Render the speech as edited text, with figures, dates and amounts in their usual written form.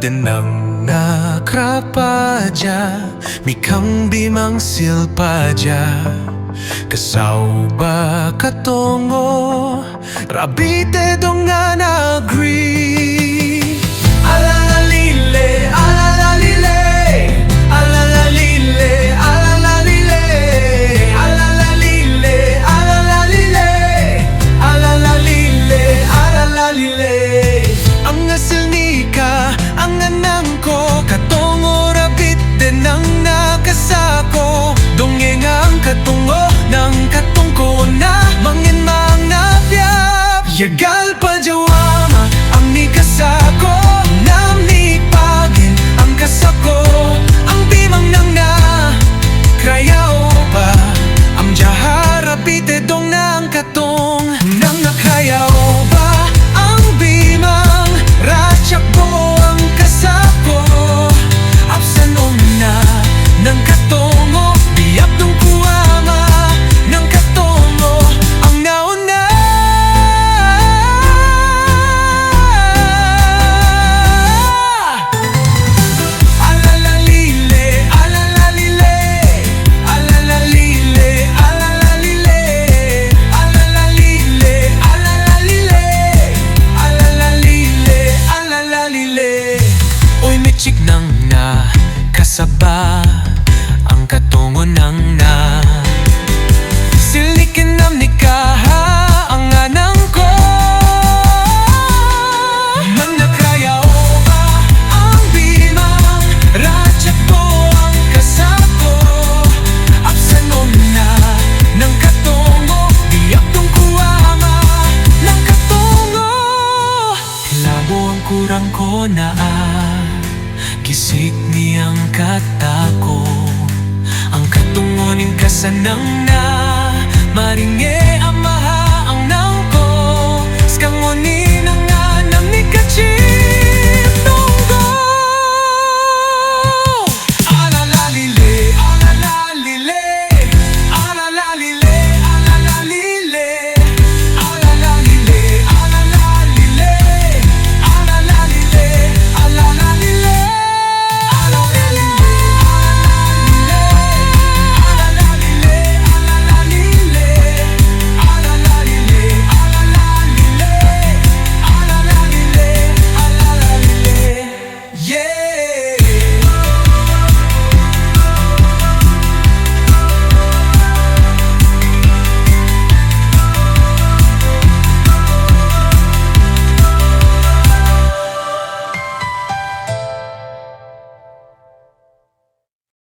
Danang nakrapadya Mikang bimang silpadya Kasau ba katongo Rabite dong nga agree Alalalile, alalalile Alalalile, alalalile Alalalile, alalalile Alalalile, alalalile Ang asil ni ka, ang anang ko Katongo rabit din ang nakasako Dongeng ang katungo ng katungko na Mangin mga piyap Yagal pa jawama ang ni kasako Nam ni pagin ang kasako Ang bimang nang na Krayao pa Ang jaharapite dong ng katong Nang nakrayao pa Ang bimang ratsak ko ang kasako Apsanom na ng katongo Biyap dong kuwama ng katongo Ang nauna Alalalile, alalalile Alalalile, alalalile Alalalile, alalalile Alalalile, alalalile Uy, mechik nang na kasaba Ang katungo nang na Silikin nam ni kaha Ang anang ko Nang nakrayao ba Ang bimang Ratsak ko ang kasako Apsanom na ng katungo Diyak tong kuwama ng katungo Labo ang kurang ko na Kisik niyang katako Ang katungonin kasanang na Maringe